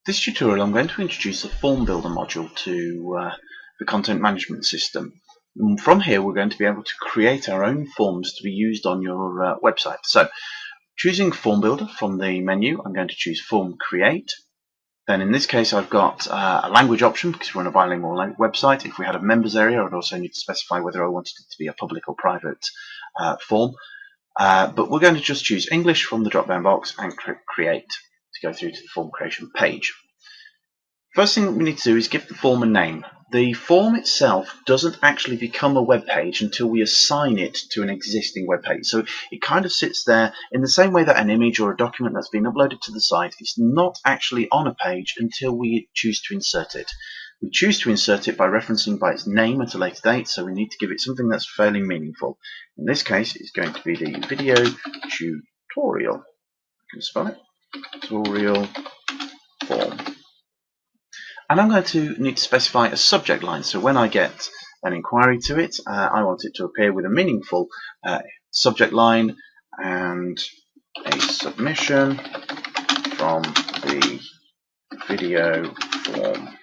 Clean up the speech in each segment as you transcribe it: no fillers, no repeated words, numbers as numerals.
This tutorial I'm going to introduce the Form Builder module to the content management system. And from here we're going to be able to create our own forms to be used on your website. So choosing Form Builder from the menu, I'm going to choose Form Create. Then in this case I've got a language option because we're on a bilingual website. If we had a members area, I'd also need to specify whether I wanted it to be a public or private form. But we're going to just choose English from the drop-down box and click Create to go through to the form creation page. First thing we need to do is give the form a name. The form itself doesn't actually become a web page until we assign it to an existing web page. So it kind of sits there in the same way that an image or a document that's been uploaded to the site is not actually on a page until we choose to insert it. We choose to insert it by referencing by its name at a later date, so we need to give it something that's fairly meaningful. In this case, it's going to be the video tutorial. I can spell it. Tutorial form. And I'm going to need to specify a subject line. So when I get an inquiry to it, I want it to appear with a meaningful subject line and a submission from the video form.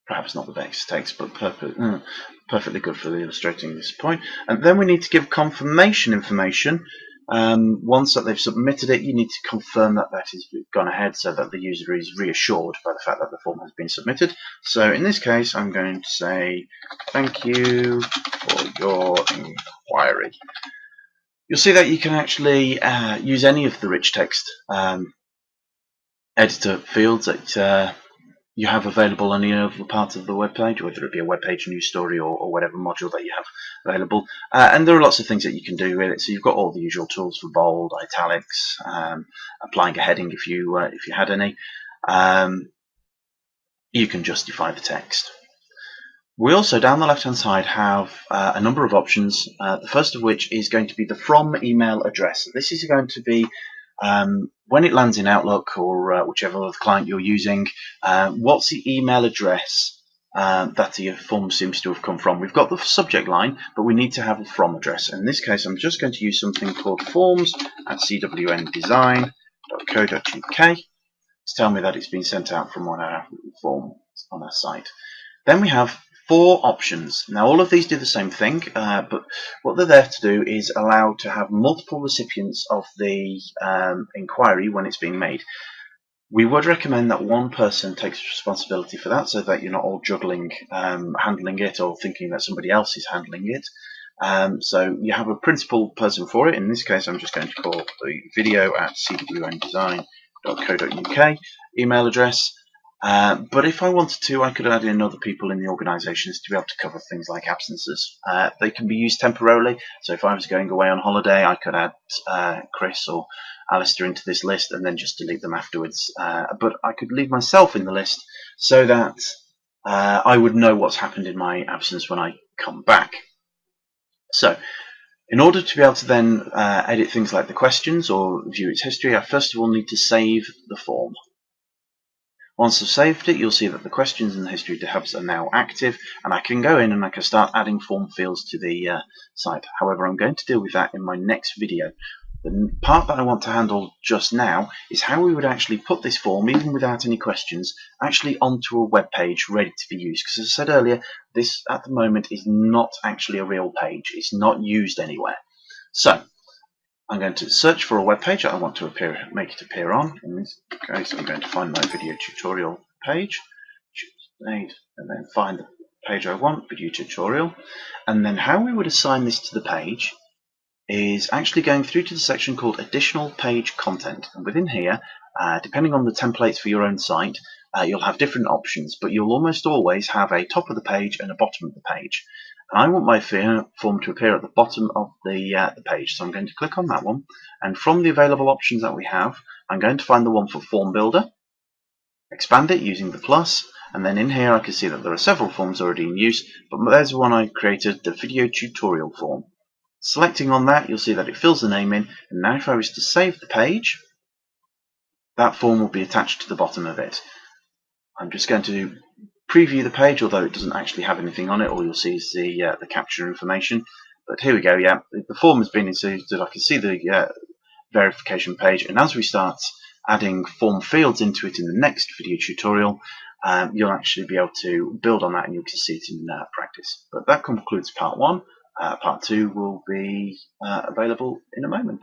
Perhaps not the best text, but perfectly good for illustrating this point. And then we need to give confirmation information. Once that they've submitted it, you need to confirm that that has gone ahead so that the user is reassured by the fact that the form has been submitted. So in this case, I'm going to say, thank you for your inquiry. You'll see that you can actually use any of the rich text editor fields that you have available on any other part of the web page, whether it be a web page, news story, or whatever module that you have available. And there are lots of things that you can do with it. So you've got all the usual tools for bold, italics, applying a heading if you had any. You can justify the text. We also, down the left-hand side, have a number of options. The first of which is going to be the from email address. This is going to be when it lands in Outlook or whichever other client you're using, what's the email address that your form seems to have come from. We've got the subject line, but we need to have a from address. In this case, I'm just going to use something called forms@cwndesign.co.uk to tell me that it's been sent out from one of our forms on our site. Then we have 4 options. Now all of these do the same thing, but what they're there to do is allow to have multiple recipients of the inquiry when it's being made. We would recommend that one person takes responsibility for that so that you're not all juggling handling it or thinking that somebody else is handling it. So you have a principal person for it. In this case, I'm just going to call the video@cwndesign.co.uk email address. But if I wanted to, I could add in other people in the organisations to be able to cover things like absences. They can be used temporarily, so if I was going away on holiday, I could add Chris or Alistair into this list and then just delete them afterwards. But I could leave myself in the list so that I would know what's happened in my absence when I come back. So, in order to be able to then edit things like the questions or view its history, I first of all need to save the form. Once I've saved it, you'll see that the questions and the history tabs are now active, and I can go in and I can start adding form fields to the site. However, I'm going to deal with that in my next video. The part that I want to handle just now is how we would actually put this form, even without any questions, actually onto a web page ready to be used. Because as I said earlier, this at the moment is not actually a real page. It's not used anywhere. So I'm going to search for a web page that I want to make it appear on. In this case, I'm going to find my video tutorial page, and then find the page I want, video tutorial. And then how we would assign this to the page is actually going through to the section called additional page content. And within here, depending on the templates for your own site, you'll have different options, but you'll almost always have a top of the page and a bottom of the page. And I want my form to appear at the bottom of the page, so I'm going to click on that one, and from the available options that we have, I'm going to find the one for Form Builder, expand it using the plus, and then in here I can see that there are several forms already in use, but there's the one I created, the video tutorial form. Selecting on that, you'll see that it fills the name in, and now if I was to save the page, that form will be attached to the bottom of it. I'm just going to preview the page, although it doesn't actually have anything on it. All you'll see is the capture information. But here we go. Yeah, the form has been inserted. I can see the verification page, and as we start adding form fields into it in the next video tutorial, you'll actually be able to build on that and you can see it in practice. But that concludes part 1. Part 2 will be available in a moment.